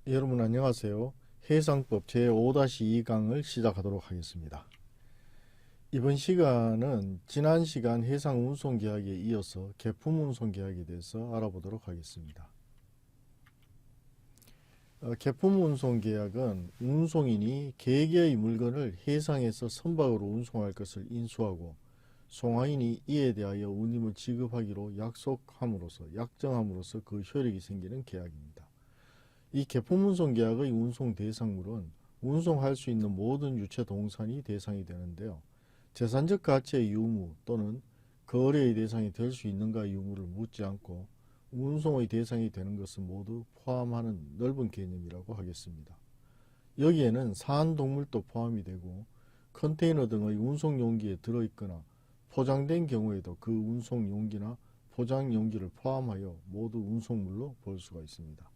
여러분 안녕하세요. 해상법 제5-2강을 시작하도록 하겠습니다. 이번 시간은 지난 시간 해상운송계약에 이어서 계품운송계약에 대해서 알아보도록 하겠습니다. 계품운송계약은 운송인이 개개의 물건을 해상에서 선박으로 운송할 것을 인수하고 송화인이 이에 대하여 운임을 지급하기로 약정함으로써 그 효력이 생기는 계약입니다. 이 계품운송 계약의 운송 대상물은 운송할 수 있는 모든 유체 동산이 대상이 되는데요. 재산적 가치의 유무 또는 거래의 대상이 될 수 있는가 유무를 묻지 않고 운송의 대상이 되는 것은 모두 포함하는 넓은 개념이라고 하겠습니다. 여기에는 사한동물도 포함이 되고 컨테이너 등의 운송 용기에 들어있거나 포장된 경우에도 그 운송 용기나 포장 용기를 포함하여 모두 운송물로 볼 수가 있습니다.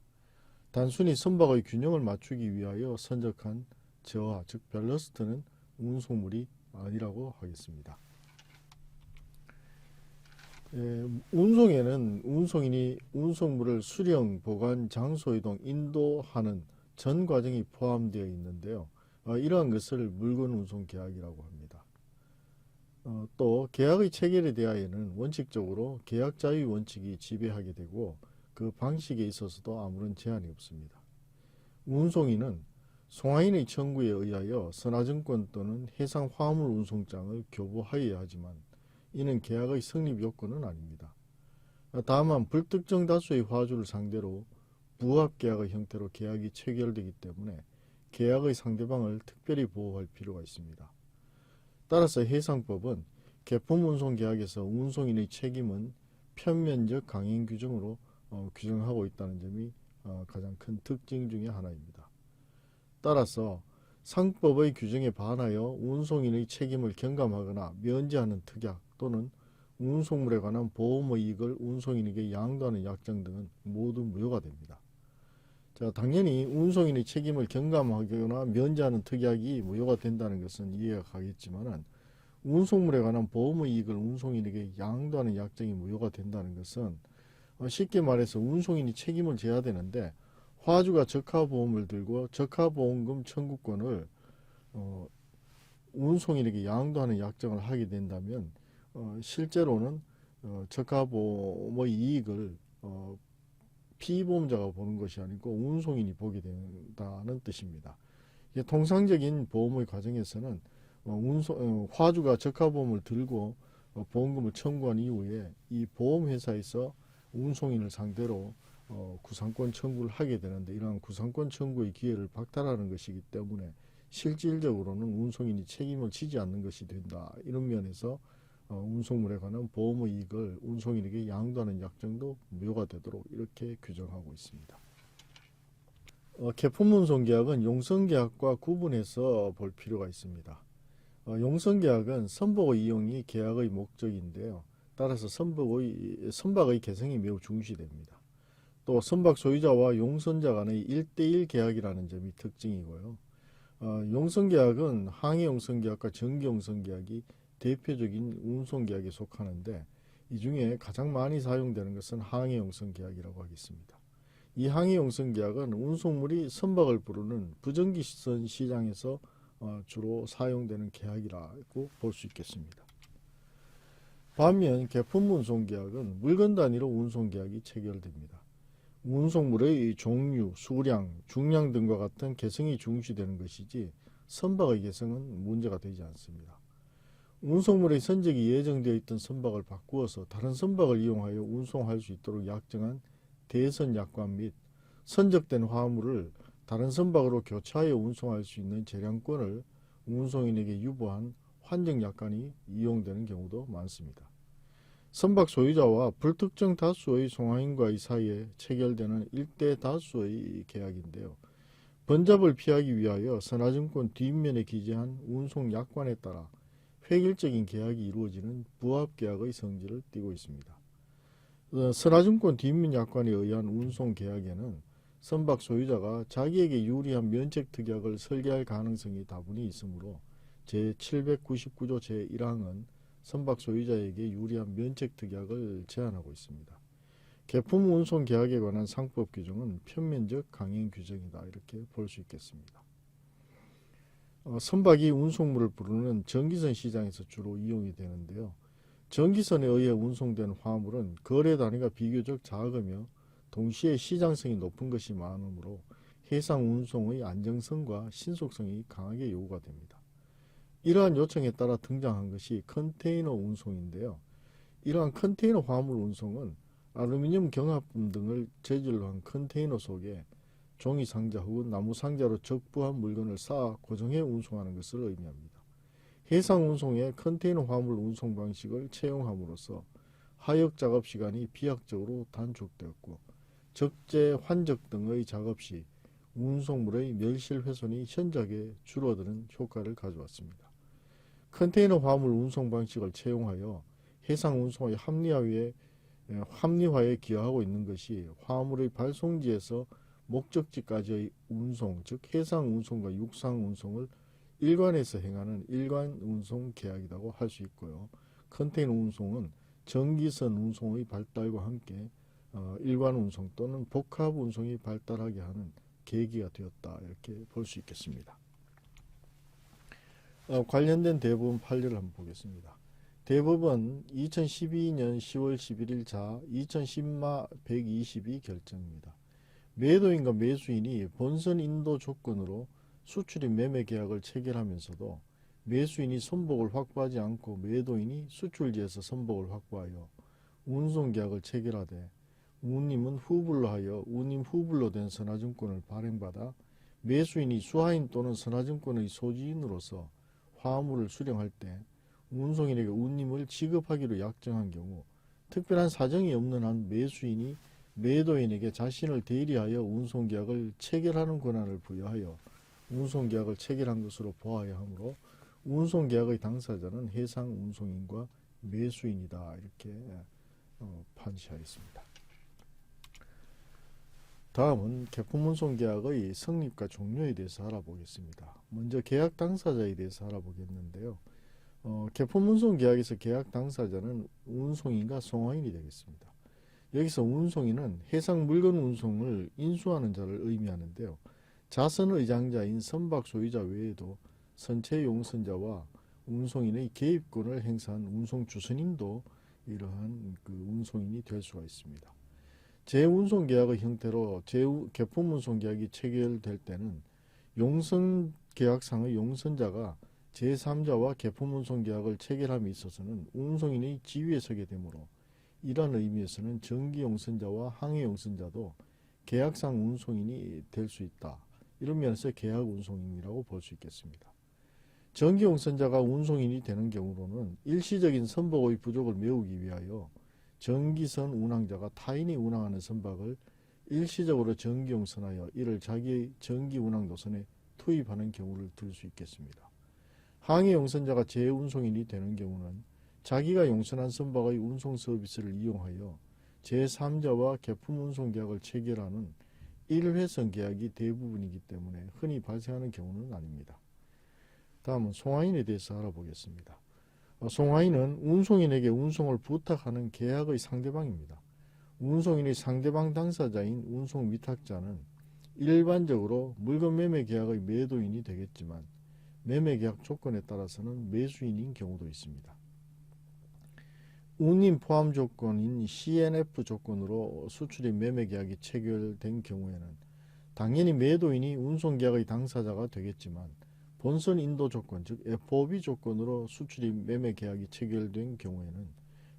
단순히 선박의 균형을 맞추기 위하여 선적한 저하, 즉 밸러스트는 운송물이 아니라고 하겠습니다. 운송에는 운송인이 운송물을 수령, 보관, 장소 이동, 인도하는 전 과정이 포함되어 있는데요. 이러한 것을 물건 운송 계약이라고 합니다. 또 계약의 체결에 대하여는 원칙적으로 계약 자유 원칙이 지배하게 되고 그 방식에 있어서도 아무런 제한이 없습니다. 운송인은 송화인의 청구에 의하여 선화증권 또는 해상화물운송장을 교부하여야 하지만 이는 계약의 성립 요건은 아닙니다. 다만 불특정 다수의 화주를 상대로 부합계약의 형태로 계약이 체결되기 때문에 계약의 상대방을 특별히 보호할 필요가 있습니다. 따라서 해상법은 계품운송계약에서 운송인의 책임은 편면적 강행 규정으로 규정하고 있다는 점이 가장 큰 특징 중의 하나입니다. 따라서 상법의 규정에 반하여 운송인의 책임을 경감하거나 면제하는 특약 또는 운송물에 관한 보험의 이익을 운송인에게 양도하는 약정 등은 모두 무효가 됩니다. 자, 당연히 운송인의 책임을 경감하거나 면제하는 특약이 무효가 된다는 것은 이해가 가겠지만 운송물에 관한 보험의 이익을 운송인에게 양도하는 약정이 무효가 된다는 것은 쉽게 말해서 운송인이 책임을 져야 되는데 화주가 적하보험을 들고 적하보험금 청구권을 운송인에게 양도하는 약정을 하게 된다면 실제로는 적하보험의 이익을 피보험자가 보는 것이 아니고 운송인이 보게 된다는 뜻입니다. 통상적인 보험의 과정에서는 화주가 적하보험을 들고 보험금을 청구한 이후에 이 보험회사에서 운송인을 상대로 구상권 청구를 하게 되는데 이러한 구상권 청구의 기회를 박탈하는 것이기 때문에 실질적으로는 운송인이 책임을 지지 않는 것이 된다. 이런 면에서 운송물에 관한 보험의 이익을 운송인에게 양도하는 약정도 무효가 되도록 이렇게 규정하고 있습니다. 계품운송계약은 용선계약과 구분해서 볼 필요가 있습니다. 용선계약은 선박의 이용이 계약의 목적인데요. 따라서 선박의 개성이 매우 중시됩니다. 또 선박 소유자와 용선자 간의 1대1 계약이라는 점이 특징이고요. 용선계약은 항해용선계약과 전기용선계약이 대표적인 운송계약에 속하는데 이 중에 가장 많이 사용되는 것은 항해용선계약이라고 하겠습니다. 이 항해용선계약은 운송물이 선박을 부르는 부정기선 시장에서 주로 사용되는 계약이라고 볼 수 있겠습니다. 반면 계품운송계약은 물건 단위로 운송계약이 체결됩니다. 운송물의 종류, 수량, 중량 등과 같은 개성이 중시되는 것이지 선박의 개성은 문제가 되지 않습니다. 운송물의 선적이 예정되어 있던 선박을 바꾸어서 다른 선박을 이용하여 운송할 수 있도록 약정한 대선 약관 및 선적된 화물을 다른 선박으로 교차하여 운송할 수 있는 재량권을 운송인에게 유보한 환정 약관이 이용되는 경우도 많습니다. 선박 소유자와 불특정 다수의 송화인과의 사이에 체결되는 일대 다수의 계약인데요. 번잡을 피하기 위하여 선화증권 뒷면에 기재한 운송 약관에 따라 획일적인 계약이 이루어지는 부합계약의 성질을 띠고 있습니다. 선화증권 뒷면 약관에 의한 운송 계약에는 선박 소유자가 자기에게 유리한 면책특약을 설계할 가능성이 다분히 있으므로 제799조 제1항은 선박 소유자에게 유리한 면책특약을 제한하고 있습니다. 계품 운송 계약에 관한 상법 규정은 편면적 강행 규정이다. 이렇게 볼 수 있겠습니다. 선박이 운송물을 부르는 전기선 시장에서 주로 이용이 되는데요. 전기선에 의해 운송된 화물은 거래 단위가 비교적 작으며 동시에 시장성이 높은 것이 많으므로 해상 운송의 안정성과 신속성이 강하게 요구가 됩니다. 이러한 요청에 따라 등장한 것이 컨테이너 운송인데요. 이러한 컨테이너 화물 운송은 알루미늄 경합품 등을 재질로 한 컨테이너 속에 종이 상자 혹은 나무 상자로 적부한 물건을 쌓아 고정해 운송하는 것을 의미합니다. 해상 운송의 컨테이너 화물 운송 방식을 채용함으로써 하역 작업 시간이 비약적으로 단축되었고 적재, 환적 등의 작업 시 운송물의 멸실 훼손이 현저하게 줄어드는 효과를 가져왔습니다. 컨테이너 화물 운송 방식을 채용하여 해상 운송의 합리화에 기여하고 있는 것이 화물의 발송지에서 목적지까지의 운송, 즉 해상 운송과 육상 운송을 일관해서 행하는 일관 운송 계약이라고 할 수 있고요. 컨테이너 운송은 전기선 운송의 발달과 함께 일관 운송 또는 복합 운송이 발달하게 하는 계기가 되었다. 이렇게 볼 수 있겠습니다. 관련된 대법원 판례를 한번 보겠습니다. 대법원 2012년 10월 11일 자 2010마 122 결정입니다. 매도인과 매수인이 본선 인도 조건으로 수출입 매매 계약을 체결하면서도 매수인이 선복을 확보하지 않고 매도인이 수출지에서 선복을 확보하여 운송계약을 체결하되 우님은 후불로 하여 우님 후불로 된 선화증권을 발행받아 매수인이 수하인 또는 선화증권의 소지인으로서 화물을 수령할 때 운송인에게 우님을 지급하기로 약정한 경우 특별한 사정이 없는 한 매수인이 매도인에게 자신을 대리하여 운송계약을 체결하는 권한을 부여하여 운송계약을 체결한 것으로 보아야 하므로 운송계약의 당사자는 해상 운송인과 매수인이다. 이렇게 판시하였습니다. 다음은 계품운송계약의 성립과 종료에 대해서 알아보겠습니다. 먼저 계약 당사자에 대해서 알아보겠는데요. 계품운송계약에서 계약 당사자는 운송인과 송화인이 되겠습니다. 여기서 운송인은 해상 물건 운송을 인수하는 자를 의미하는데요. 자선 의장자인 선박 소유자 외에도 선체 용선자와 운송인의 개입권을 행사한 운송 주선인도 이러한 운송인이 될 수가 있습니다. 재운송계약의 형태로 계품운송계약이 체결될 때는 용선계약상의 용선자가 제3자와 계품운송계약을 체결함에 있어서는 운송인의 지위에 서게 되므로 이러한 의미에서는 전기용선자와 항해용선자도 계약상 운송인이 될 수 있다. 이런 면에서 계약운송인이라고 볼 수 있겠습니다. 전기용선자가 운송인이 되는 경우로는 일시적인 선박의 부족을 메우기 위하여 전기선 운항자가 타인이 운항하는 선박을 일시적으로 전기용선하여 이를 자기의 전기운항 노선에 투입하는 경우를 들 수 있겠습니다. 항해용선자가 재운송인이 되는 경우는 자기가 용선한 선박의 운송 서비스를 이용하여 제3자와 계품운송계약을 체결하는 일회성 계약이 대부분이기 때문에 흔히 발생하는 경우는 아닙니다. 다음은 송화인에 대해서 알아보겠습니다. 송화인은 운송인에게 운송을 부탁하는 계약의 상대방입니다. 운송인의 상대방 당사자인 운송 위탁자는 일반적으로 물건 매매 계약의 매도인이 되겠지만 매매 계약 조건에 따라서는 매수인인 경우도 있습니다. 운임 포함 조건인 CNF 조건으로 수출입 매매 계약이 체결된 경우에는 당연히 매도인이 운송계약의 당사자가 되겠지만 본선 인도 조건, 즉 FOB 조건으로 수출입 매매 계약이 체결된 경우에는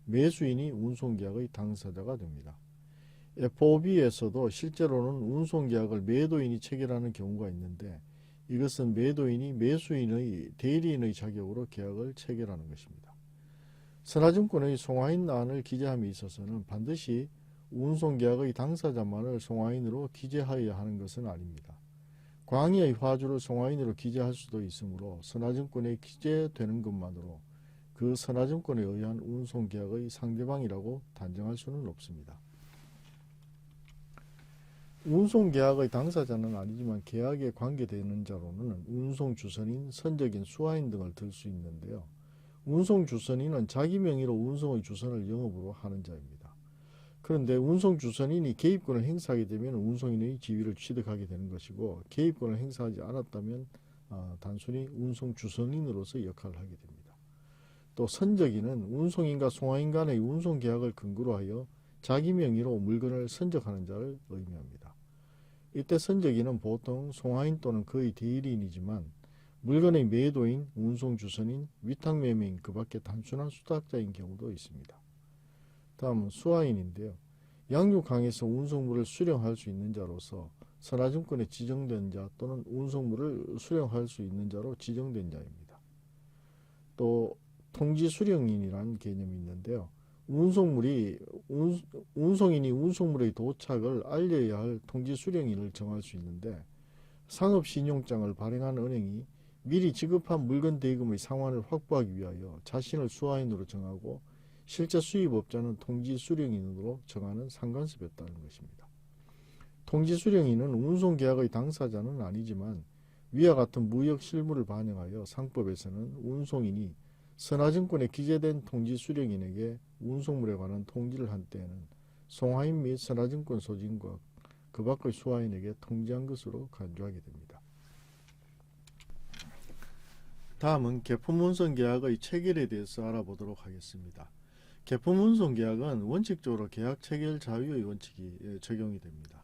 매수인이 운송계약의 당사자가 됩니다. FOB에서도 실제로는 운송계약을 매도인이 체결하는 경우가 있는데 이것은 매도인이 매수인의 대리인의 자격으로 계약을 체결하는 것입니다. 선화증권의 송화인란을 기재함에 있어서는 반드시 운송계약의 당사자만을 송화인으로 기재하여야 하는 것은 아닙니다. 광의의 화주를 송화인으로 기재할 수도 있으므로 선화증권에 기재되는 것만으로 그 선화증권에 의한 운송계약의 상대방이라고 단정할 수는 없습니다. 운송계약의 당사자는 아니지만 계약에 관계되는 자로는 운송주선인, 선적인, 수하인 등을 들 수 있는데요. 운송주선인은 자기 명의로 운송의 주선을 영업으로 하는 자입니다. 그런데 운송주선인이 개입권을 행사하게 되면 운송인의 지위를 취득하게 되는 것이고, 개입권을 행사하지 않았다면 단순히 운송주선인으로서 역할을 하게 됩니다. 또 선적인은 운송인과 송화인 간의 운송계약을 근거로 하여 자기 명의로 물건을 선적하는 자를 의미합니다. 이때 선적인은 보통 송화인 또는 거의 대리인이지만 물건의 매도인, 운송주선인, 위탁매매인 그 밖에 단순한 수탁자인 경우도 있습니다. 다음은 수화인인데요. 양육항에서 운송물을 수령할 수 있는 자로서 선화증권에 지정된 자 또는 운송물을 수령할 수 있는 자로 지정된 자입니다. 또 통지수령인이라는 개념이 있는데요. 운송인이 운송물의 도착을 알려야 할 통지수령인을 정할 수 있는데, 상업신용장을 발행한 은행이 미리 지급한 물건 대금의 상환을 확보하기 위하여 자신을 수화인으로 정하고 실제 수입업자는 통지수령인으로 정하는 상관습에 따른 것입니다. 통지수령인은 운송계약의 당사자는 아니지만 위와 같은 무역 실무를 반영하여 상법에서는 운송인이 선화증권에 기재된 통지수령인에게 운송물에 관한 통지를 한 때에는 송화인 및 선화증권 소진과 그 밖의 수화인에게 통지한 것으로 간주하게 됩니다. 다음은 계품운송계약의 체결에 대해서 알아보도록 하겠습니다. 계품운송계약은 원칙적으로 계약 체결 자유의 원칙이 적용이 됩니다.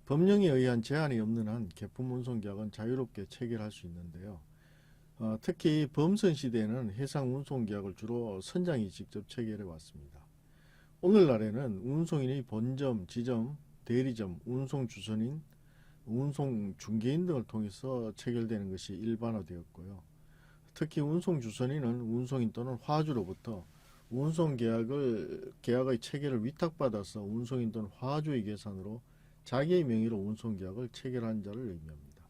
법령에 의한 제한이 없는 한 계품운송계약은 자유롭게 체결할 수 있는데요. 특히 범선 시대에는 해상운송계약을 주로 선장이 직접 체결해 왔습니다. 오늘날에는 운송인의 본점, 지점, 대리점, 운송주선인, 운송중개인 등을 통해서 체결되는 것이 일반화되었고요. 특히 운송주선인은 운송인 또는 화주로부터 계약의 체결을 위탁받아서 운송인 또는 화주의 계산으로 자기의 명의로 운송계약을 체결한 자를 의미합니다.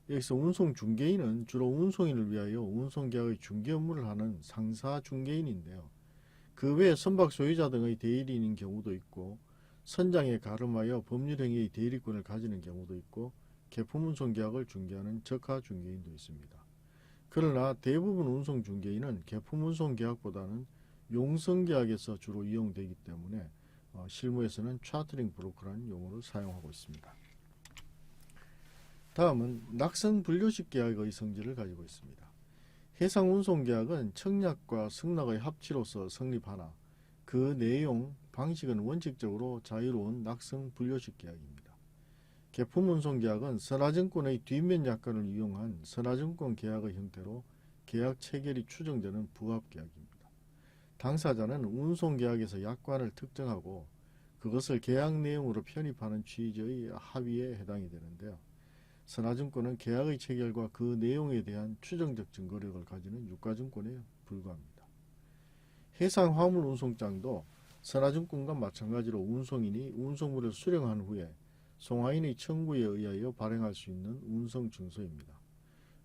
여기서 운송중개인은 주로 운송인을 위하여 운송계약의 중개 업무를 하는 상사중개인인데요. 그 외에 선박 소유자 등의 대리인인 경우도 있고, 선장에 가름하여 법률행위의 대리권을 가지는 경우도 있고, 계품운송계약을 중개하는 적하중개인도 있습니다. 그러나 대부분 운송중개인은 계품운송계약보다는 용성계약에서 주로 이용되기 때문에 실무에서는 차트링 브로커라는 용어를 사용하고 있습니다. 다음은 낙선분료식 계약의 성질을 가지고 있습니다. 해상운송계약은 청약과 승낙의 합치로서 성립하나 그 내용, 방식은 원칙적으로 자유로운 낙선분료식 계약입니다. 계품운송계약은 선화증권의 뒷면 약관을 이용한 선화증권 계약의 형태로 계약 체결이 추정되는 부합계약입니다. 당사자는 운송계약에서 약관을 특정하고 그것을 계약 내용으로 편입하는 취지의 합의에 해당이 되는데요. 선화증권은 계약의 체결과 그 내용에 대한 추정적 증거력을 가지는 유가증권에 불과합니다. 해상화물운송장도 선화증권과 마찬가지로 운송인이 운송물을 수령한 후에 송화인의 청구에 의하여 발행할 수 있는 운송증서입니다.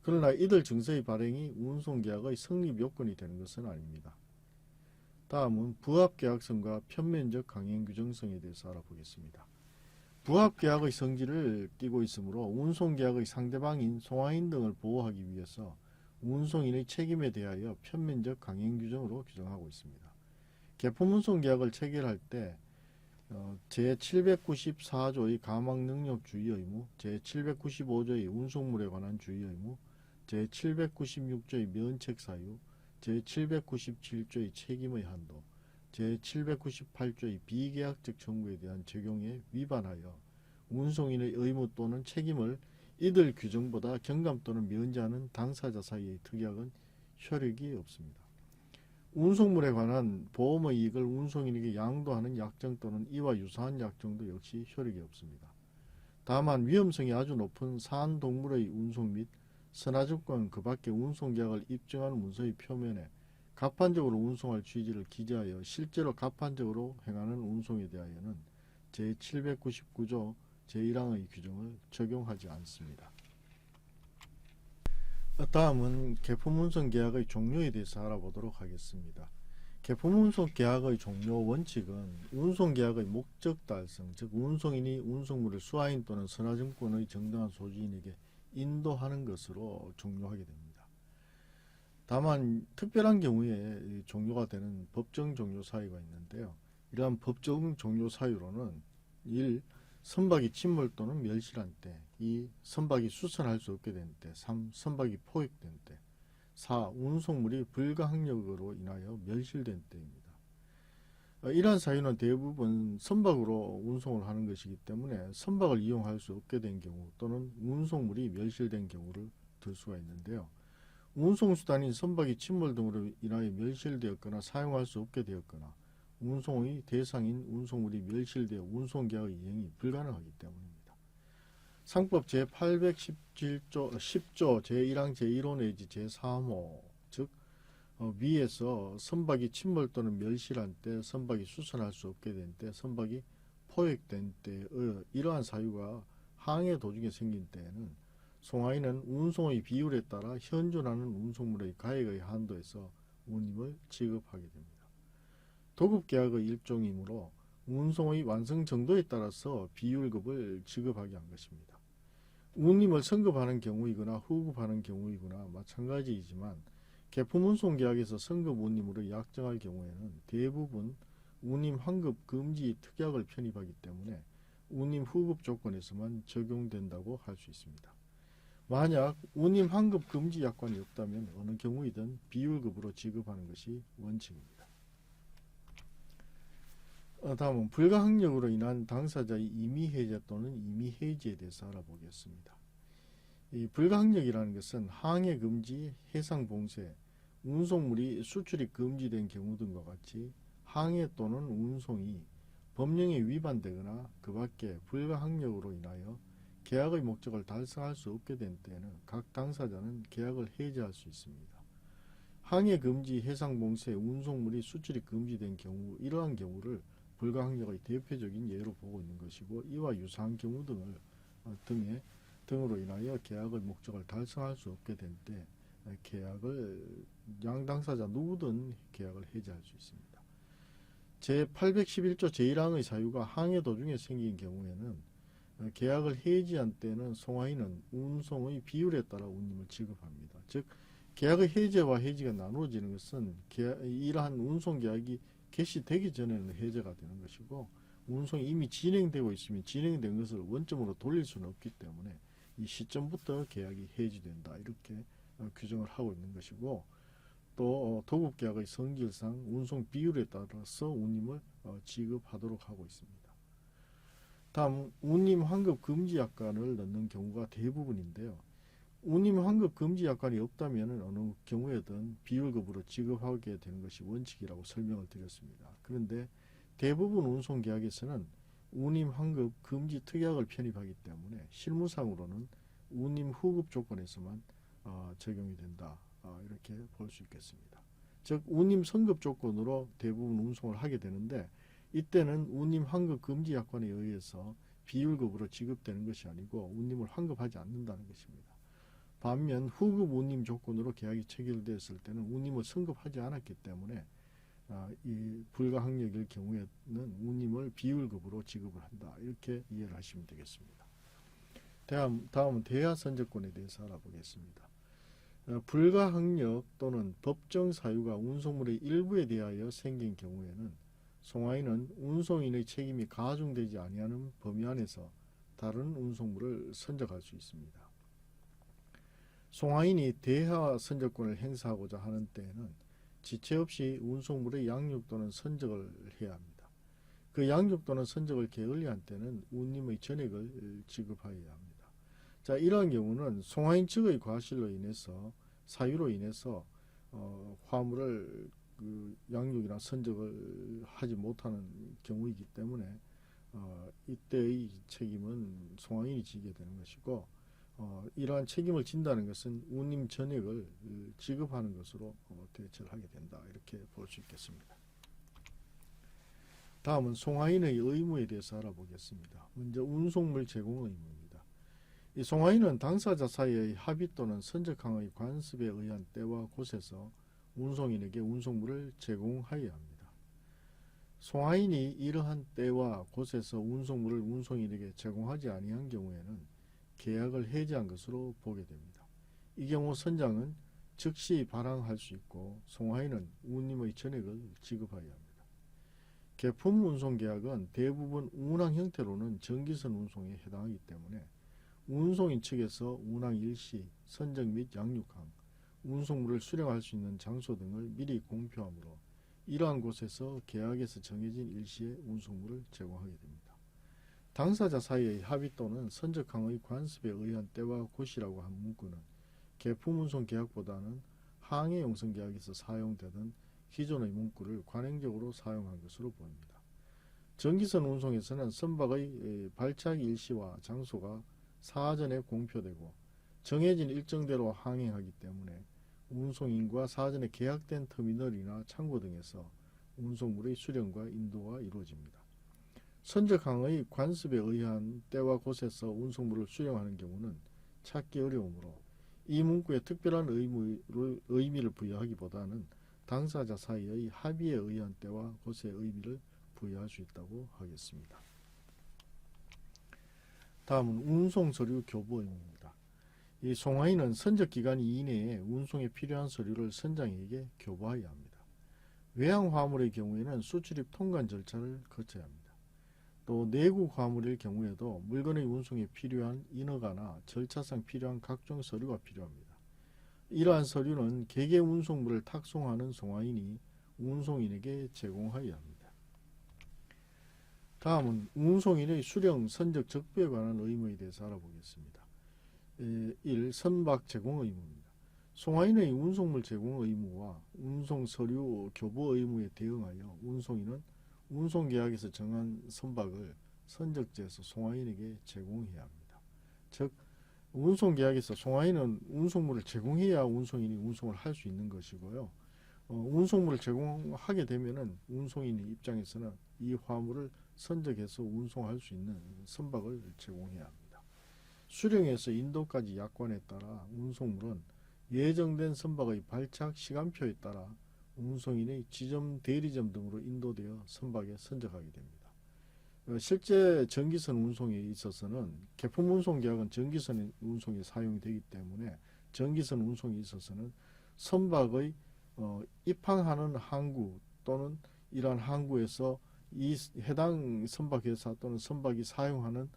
그러나 이들 증서의 발행이 운송계약의 성립 요건이 되는 것은 아닙니다. 다음은 부합계약성과 편면적 강행규정성에 대해서 알아보겠습니다. 부합계약의 성질을 띠고 있으므로 운송계약의 상대방인 송화인 등을 보호하기 위해서 운송인의 책임에 대하여 편면적 강행규정으로 규정하고 있습니다. 계품운송계약을 체결할 때 제794조의 가망능력 주의 의무, 제795조의 운송물에 관한 주의 의무, 제796조의 면책 사유, 제797조의 책임의 한도, 제798조의 비계약적 청구에 대한 적용에 위반하여 운송인의 의무 또는 책임을 이들 규정보다 경감 또는 면제하는 당사자 사이의 특약은 효력이 없습니다. 운송물에 관한 보험의 이익을 운송인에게 양도하는 약정 또는 이와 유사한 약정도 역시 효력이 없습니다. 다만 위험성이 아주 높은 사안동물의 운송 및 선화증권 그 밖의 운송계약을 입증하는 문서의 표면에 가판적으로 운송할 취지를 기재하여 실제로 가판적으로 행하는 운송에 대하여는 제799조 제1항의 규정을 적용하지 않습니다. 다음은 계품운송계약의 종료에 대해서 알아보도록 하겠습니다. 계품운송계약의 종료 원칙은 운송계약의 목적 달성, 즉 운송인이 운송물을 수화인 또는 선화증권의 정당한 소지인에게 인도하는 것으로 종료하게 됩니다. 다만 특별한 경우에 종료가 되는 법정 종료 사유가 있는데요. 이러한 법적 종료 사유로는 1. 선박이 침몰 또는 멸실한 때, 2. 선박이 수선할 수 없게 된 때, 3. 선박이 포획된 때, 4. 운송물이 불가항력으로 인하여 멸실된 때입니다. 이러한 사유는 대부분 선박으로 운송을 하는 것이기 때문에 선박을 이용할 수 없게 된 경우 또는 운송물이 멸실된 경우를 들 수가 있는데요. 운송수단인 선박이 침몰 등으로 인하여 멸실되었거나 사용할 수 없게 되었거나 운송의 대상인 운송물이 멸실되어 운송계약의 이행이 불가능하기 때문입니다. 상법 제817조 10조 제1항 제1호 내지 제3호 즉 위에서 선박이 침몰 또는 멸실한 때, 선박이 수선할 수 없게 된 때, 선박이 포획된 때의 이러한 사유가 항해 도중에 생긴 때에는 송하인은 운송의 비율에 따라 현존하는 운송물의 가액의 한도에서 운임을 지급하게 됩니다. 도급계약의 일종이므로 운송의 완성 정도에 따라서 비율급을 지급하게 한 것입니다. 운임을 선급하는 경우이거나 후급하는 경우이거나 마찬가지이지만 개품운송계약에서 선급 운임으로 약정할 경우에는 대부분 운임 환급 금지 특약을 편입하기 때문에 운임 후급 조건에서만 적용된다고 할 수 있습니다. 만약 운임 환급 금지 약관이 없다면 어느 경우이든 비율급으로 지급하는 것이 원칙입니다. 다음은 불가항력으로 인한 당사자의 임의해제 또는 임의해지에 대해서 알아보겠습니다. 이 불가항력이라는 것은 항해 금지, 해상 봉쇄, 운송물이 수출이 금지된 경우 등과 같이 항해 또는 운송이 법령에 위반되거나 그 밖에 불가항력으로 인하여 계약의 목적을 달성할 수 없게 된 때에는 각 당사자는 계약을 해지할 수 있습니다. 항해 금지, 해상 봉쇄, 운송물이 수출이 금지된 경우 이러한 경우를 불가항력의 대표적인 예로 보고 있는 것이고 이와 유사한 경우 등으로 인하여 계약의 목적을 달성할 수 없게 된 때 계약을 양 당사자 누구든 계약을 해지할 수 있습니다. 제811조 제1항의 사유가 항해 도중에 생긴 경우에는 계약을 해지한 때는 송하인은 운송의 비율에 따라 운임을 지급합니다. 즉 계약의 해제와 해지가 나누어지는 것은 이러한 운송계약이 개시되기 전에는 해제가 되는 것이고 운송이 이미 진행되고 있으면 진행된 것을 원점으로 돌릴 수는 없기 때문에 이 시점부터 계약이 해지된다 이렇게 규정을 하고 있는 것이고 또 도급계약의 성질상 운송 비율에 따라서 운임을 지급하도록 하고 있습니다. 다음 운임 환급 금지 약관을 넣는 경우가 대부분인데요. 운임 환급 금지 약관이 없다면 어느 경우에든 비율급으로 지급하게 되는 것이 원칙이라고 설명을 드렸습니다. 그런데 대부분 운송계약에서는 운임 환급 금지 특약을 편입하기 때문에 실무상으로는 운임 후급 조건에서만 적용이 된다. 이렇게 볼 수 있겠습니다. 즉 운임 선급 조건으로 대부분 운송을 하게 되는데 이때는 운임 환급 금지 약관에 의해서 비율급으로 지급되는 것이 아니고 운임을 환급하지 않는다는 것입니다. 반면 후급 운임 조건으로 계약이 체결되었을 때는 운임을 선급하지 않았기 때문에 이 불가항력일 경우에는 운임을 비율급으로 지급을 한다. 이렇게 이해를 하시면 되겠습니다. 다음은 대하선적권에 대해서 알아보겠습니다. 불가항력 또는 법정 사유가 운송물의 일부에 대하여 생긴 경우에는 송하인은 운송인의 책임이 가중되지 아니하는 범위 안에서 다른 운송물을 선적할 수 있습니다. 송하인이 대하 선적권을 행사하고자 하는 때에는 지체 없이 운송물의 양육 또는 선적을 해야 합니다. 그 양육 또는 선적을 게을리한 때는 운임의 전액을 지급하여야 합니다. 자, 이러한 경우는 송하인 측의 과실로 인해서 사유로 인해서 화물을 양육이나 선적을 하지 못하는 경우이기 때문에 이때의 책임은 송하인이 지게 되는 것이고 이러한 책임을 진다는 것은 운임 전액을 지급하는 것으로 대처를 하게 된다. 이렇게 볼 수 있겠습니다. 다음은 송하인의 의무에 대해서 알아보겠습니다. 먼저 운송물 제공 의무입니다. 이 송하인은 당사자 사이의 합의 또는 선적항의 관습에 의한 때와 곳에서 운송인에게 운송물을 제공하여야 합니다. 송하인이 이러한 때와 곳에서 운송물을 운송인에게 제공하지 아니한 경우에는 계약을 해지한 것으로 보게 됩니다. 이 경우 선장은 즉시 발항할 수 있고 송하인은 운임의 전액을 지급하여야 합니다. 개품 운송계약은 대부분 운항 형태로는 전기선 운송에 해당하기 때문에 운송인 측에서 운항 일시, 선적 및 양육항, 운송물을 수령할 수 있는 장소 등을 미리 공표하므로 이러한 곳에서 계약에서 정해진 일시에 운송물을 제공하게 됩니다. 당사자 사이의 합의 또는 선적항의 관습에 의한 때와 곳이라고 한 문구는 개품 운송 계약보다는 항해 용선 계약에서 사용되던 기존의 문구를 관행적으로 사용한 것으로 보입니다. 전기선 운송에서는 선박의 발착 일시와 장소가 사전에 공표되고 정해진 일정대로 항행하기 때문에 운송인과 사전에 계약된 터미널이나 창고 등에서 운송물의 수령과 인도가 이루어집니다. 선적항의 관습에 의한 때와 곳에서 운송물을 수령하는 경우는 찾기 어려우므로 이 문구에 특별한 의미를 부여하기보다는 당사자 사이의 합의에 의한 때와 곳의 의미를 부여할 수 있다고 하겠습니다. 다음은 운송서류 교부 의무입니다. 이 송화인은 선적기간 이내에 운송에 필요한 서류를 선장에게 교부하여야 합니다. 외항 화물의 경우에는 수출입 통관 절차를 거쳐야 합니다. 또 내국 화물일 경우에도 물건의 운송에 필요한 인허가나 절차상 필요한 각종 서류가 필요합니다. 이러한 서류는 개개 운송물을 탁송하는 송화인이 운송인에게 제공하여야 합니다. 다음은 운송인의 수령, 선적, 적부에 관한 의무에 대해서 알아보겠습니다. 1. 선박 제공 의무입니다. 송화인의 운송물 제공 의무와 운송서류 교부 의무에 대응하여 운송인은 운송계약에서 정한 선박을 선적지에서 송화인에게 제공해야 합니다. 즉 운송계약에서 송화인은 운송물을 제공해야 운송인이 운송을 할 수 있는 것이고요. 운송물을 제공하게 되면은 운송인 입장에서는 이 화물을 선적해서 운송할 수 있는 선박을 제공해야 합니다. 수령에서 인도까지 약관에 따라 운송물은 예정된 선박의 발착 시간표에 따라 운송인의 지점, 대리점 등으로 인도되어 선박에 선적하게 됩니다. 실제 전기선 운송에 있어서는 개품 운송 계약은 전기선 운송에 사용이 되기 때문에 전기선 운송에 있어서는 선박의 입항하는 항구 또는 이러한 항구에서 이 해당 선박회사 또는 선박이 사용하는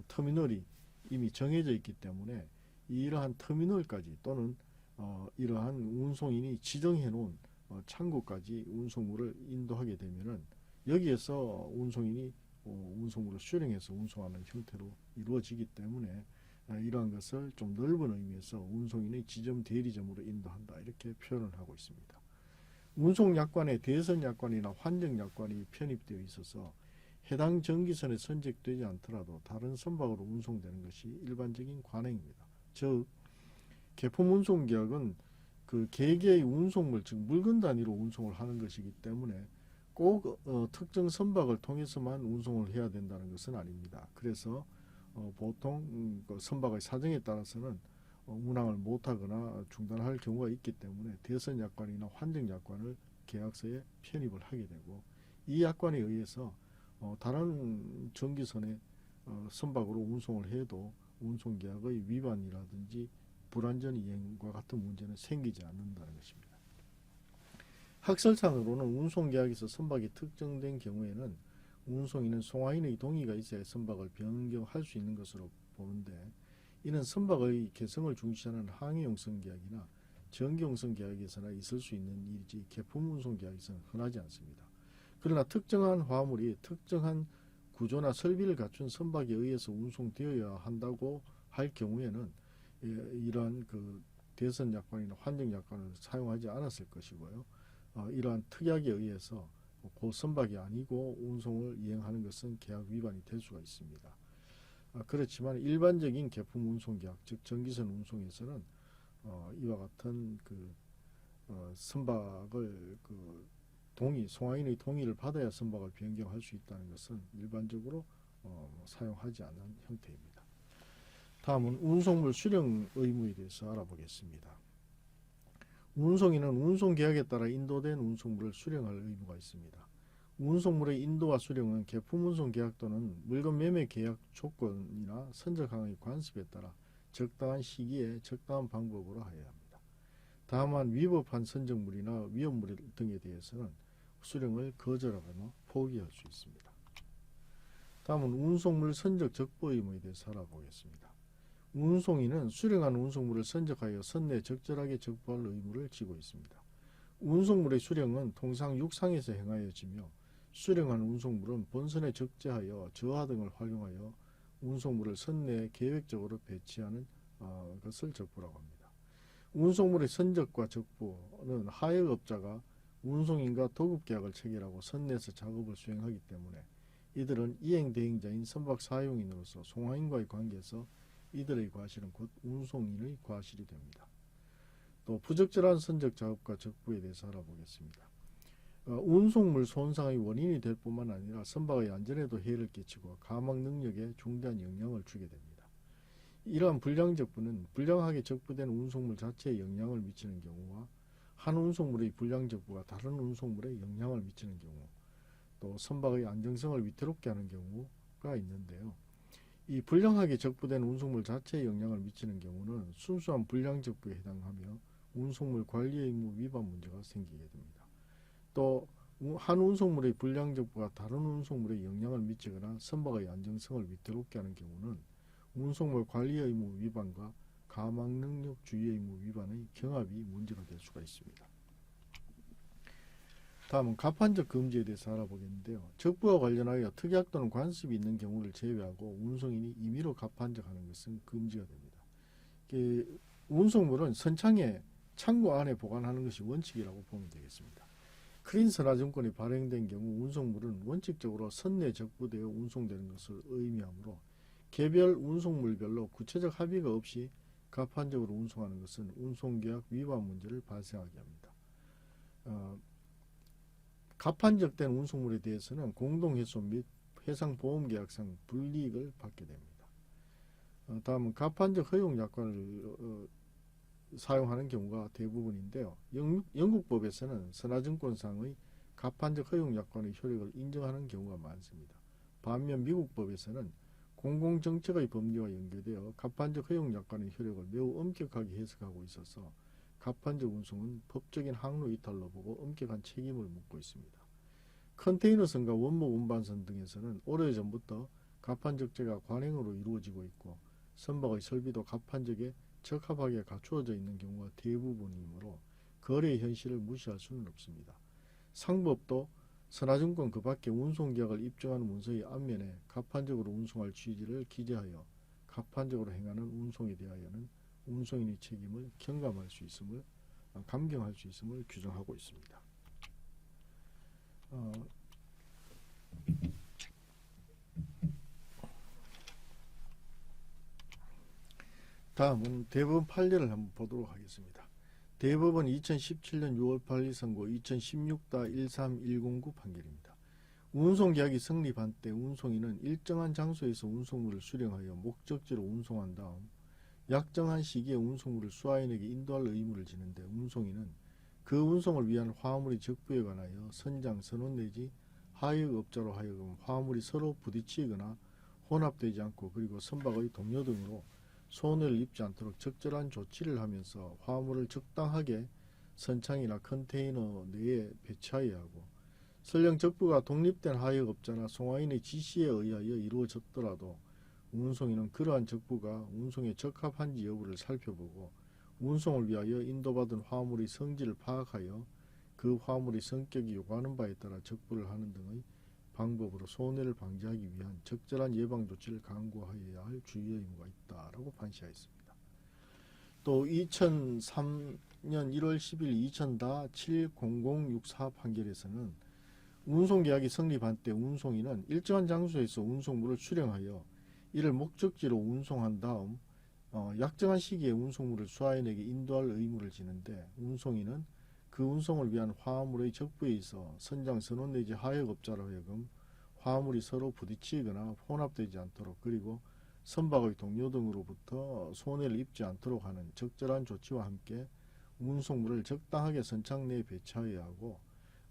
터미널이 이미 정해져 있기 때문에 이러한 터미널까지 또는 이러한 운송인이 지정해 놓은 창고까지 운송물을 인도하게 되면은 여기에서 운송인이 운송물을 수령해서 운송하는 형태로 이루어지기 때문에 이러한 것을 좀 넓은 의미에서 운송인의 지점 대리점으로 인도한다 이렇게 표현을 하고 있습니다. 운송약관에 대선약관이나 환정약관이 편입되어 있어서 해당 전기선에 선적되지 않더라도 다른 선박으로 운송되는 것이 일반적인 관행입니다. 즉 개품 운송계약은 그 개개의 운송물 즉 물건 단위로 운송을 하는 것이기 때문에 꼭 특정 선박을 통해서만 운송을 해야 된다는 것은 아닙니다. 그래서 보통 그 선박의 사정에 따라서는 운항을 못하거나 중단할 경우가 있기 때문에 대선약관이나 환정약관을 계약서에 편입을 하게 되고 이 약관에 의해서 다른 전기선의 선박으로 운송을 해도 운송계약의 위반이라든지 불완전 이행과 같은 문제는 생기지 않는다는 것입니다. 학설상으로는 운송계약에서 선박이 특정된 경우에는 운송인은 송화인의 동의가 있어야 선박을 변경할 수 있는 것으로 보는데 이는 선박의 개성을 중시하는 항해용선 계약이나 전기용선 계약에서나 있을 수 있는 일이지 개품 운송 계약에서는 흔하지 않습니다. 그러나 특정한 화물이 특정한 구조나 설비를 갖춘 선박에 의해서 운송되어야 한다고 할 경우에는 이러한 그 대선약관이나 환정약관을 사용하지 않았을 것이고요. 이러한 특약에 의해서 그 선박이 아니고 운송을 이행하는 것은 계약 위반이 될 수가 있습니다. 그렇지만 일반적인 개품 운송 계약, 즉 전기선 운송에서는 이와 같은 그 선박을 그 송화인의 동의를 받아야 선박을 변경할 수 있다는 것은 일반적으로 사용하지 않는 형태입니다. 다음은 운송물 수령 의무에 대해서 알아보겠습니다. 운송인은 운송계약에 따라 인도된 운송물을 수령할 의무가 있습니다. 운송물의 인도와 수령은 개품 운송 계약 또는 물건 매매 계약 조건이나 선적항의 관습에 따라 적당한 시기에 적당한 방법으로 하여야 합니다. 다만 위법한 선적물이나 위험물 등에 대해서는 수령을 거절하거나 포기할 수 있습니다. 다음은 운송물 선적 적보 의무에 대해서 알아보겠습니다. 운송인은 수령한 운송물을 선적하여 선내에 적절하게 적보할 의무를 지고 있습니다. 운송물의 수령은 통상 육상에서 행하여지며 수령한 운송물은 본선에 적재하여 저하 등을 활용하여 운송물을 선내에 계획적으로 배치하는 것을 적보라고 합니다. 운송물의 선적과 적보는 하역업자가 운송인과 도급계약을 체결하고 선내에서 작업을 수행하기 때문에 이들은 이행대행자인 선박 사용인으로서 송화인과의 관계에서 이들의 과실은 곧 운송인의 과실이 됩니다. 또 부적절한 선적 작업과 적부에 대해서 알아보겠습니다. 운송물 손상의 원인이 될 뿐만 아니라 선박의 안전에도 해를 끼치고 가막 능력에 중대한 영향을 주게 됩니다. 이러한 불량 적부는 불량하게 적부된 운송물 자체에 영향을 미치는 경우와 한 운송물의 불량 적부가 다른 운송물에 영향을 미치는 경우, 또 선박의 안정성을 위태롭게 하는 경우가 있는데요. 이 불량하게 적부된 운송물 자체에 영향을 미치는 경우는 순수한 불량 적부에 해당하며 운송물 관리 의무 위반 문제가 생기게 됩니다. 또 한 운송물의 불량 적부가 다른 운송물에 영향을 미치거나 선박의 안정성을 위태롭게 하는 경우는 운송물 관리 의무 위반과 가막 능력 주의 의무 위반의 경합이 문제가 될 수가 있습니다. 다음은 가판적 금지에 대해서 알아보겠는데요. 적부와 관련하여 특약 또는 관습이 있는 경우를 제외하고 운송인이 임의로 가판적하는 것은 금지가 됩니다. 운송물은 선창에 창고 안에 보관하는 것이 원칙이라고 보면 되겠습니다. 크린선화증권이 발행된 경우 운송물은 원칙적으로 선내 적부되어 운송되는 것을 의미하므로 개별 운송물별로 구체적 합의가 없이 가판적으로 운송하는 것은 운송계약 위반 문제를 발생하게 합니다. 가판적된 운송물에 대해서는 공동훼손 및 해상보험계약상 불이익을 받게 됩니다. 다음은 가판적 허용약관을 사용하는 경우가 대부분인데요. 영국법에서는 선화증권상의 가판적 허용약관의 효력을 인정하는 경우가 많습니다. 반면 미국법에서는 공공정책의 법리와 연계되어 가판적 허용약관의 효력을 매우 엄격하게 해석하고 있어서 가판적 운송은 법적인 항로 이탈로 보고 엄격한 책임을 묻고 있습니다. 컨테이너선과 원목 운반선 등에서는 오래전부터 가판적제가 관행으로 이루어지고 있고 선박의 설비도 가판적에 적합하게 갖추어져 있는 경우가 대부분이므로 거래의 현실을 무시할 수는 없습니다. 상법도 선화증권 그 밖에 운송계약을 입증하는 문서의 앞면에 가판적으로 운송할 취지를 기재하여 가판적으로 행하는 운송에 대하여는 운송인의 책임을 감경할 수 있음을 규정하고 있습니다. 다음은 대법원 판례를 한번 보도록 하겠습니다. 대법원 2017년 6월 8일 선고 2016-13109 판결입니다. 운송계약이 성립한 때 운송인은 일정한 장소에서 운송물을 수령하여 목적지로 운송한 다음 약정한 시기에 운송물을 수화인에게 인도할 의무를 지는데 운송인은 그 운송을 위한 화물의 적부에 관하여 선장, 선원 내지 하역업자로 하여금 화물이 서로 부딪히거나 혼합되지 않고 그리고 선박의 동료 등으로 손해를 입지 않도록 적절한 조치를 하면서 화물을 적당하게 선창이나 컨테이너 내에 배치하여야 하고 설령 적부가 독립된 하역업자나 송화인의 지시에 의하여 이루어졌더라도 운송인은 그러한 적부가 운송에 적합한지 여부를 살펴보고 운송을 위하여 인도받은 화물의 성질을 파악하여 그 화물의 성격이 요구하는 바에 따라 적부를 하는 등의 방법으로 손해를 방지하기 위한 적절한 예방조치를 강구하여야 할 주의 의무가 있다라고 판시하였습니다. 또 2003년 1월 10일 2000-70064 판결에서는 운송계약이 성립한 때 운송인은 일정한 장소에서 운송물을 수령하여 이를 목적지로 운송한 다음 약정한 시기에 운송물을 수화인에게 인도할 의무를 지는데 운송인은 그 운송을 위한 화물의 적부에 있어 선장, 선원 내지 하역업자로 하여금 화물이 서로 부딪히거나 혼합되지 않도록 그리고 선박의 동료 등으로부터 손해를 입지 않도록 하는 적절한 조치와 함께 운송물을 적당하게 선창 내에 배치하여야 하고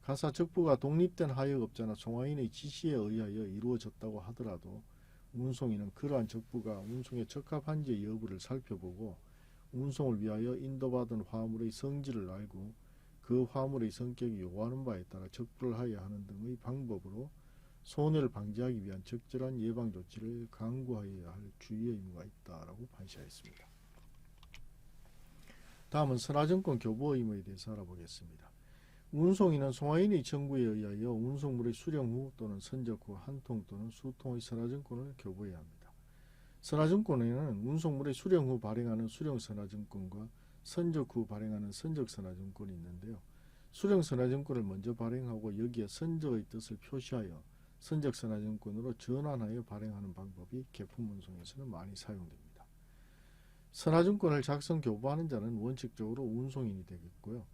가사 적부가 독립된 하역업자나 송화인의 지시에 의하여 이루어졌다고 하더라도 운송인은 그러한 적부가 운송에 적합한지 여부를 살펴보고 운송을 위하여 인도받은 화물의 성질을 알고 그 화물의 성격이 요구하는 바에 따라 적부를 하여야 하는 등의 방법으로 손해를 방지하기 위한 적절한 예방 조치를 강구하여야 할 주의 의무가 있다라고 판시하였습니다. 다음은 선화증권 교부 의무에 대해서 알아보겠습니다. 운송인은 송화인의 청구에 의하여 운송물의 수령 후 또는 선적 후 한 통 또는 수통의 선화증권을 교부해야 합니다. 선화증권에는 운송물의 수령 후 발행하는 수령 선화증권과 선적 후 발행하는 선적 선화증권이 있는데요. 수령 선화증권을 먼저 발행하고 여기에 선적의 뜻을 표시하여 선적 선화증권으로 전환하여 발행하는 방법이 계품 운송에서는 많이 사용됩니다. 선화증권을 작성 교부하는 자는 원칙적으로 운송인이 되겠고요.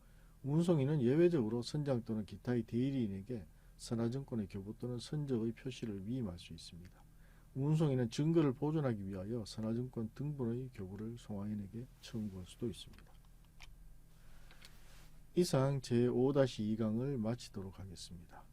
운송인은 예외적으로 선장 또는 기타의 대리인에게 선화증권의 교부 또는 선적의 표시를 위임할 수 있습니다. 운송인은 증거를 보존하기 위하여 선화증권 등본의 교부를 송화인에게 청구할 수도 있습니다. 이상 제5-2강을 마치도록 하겠습니다.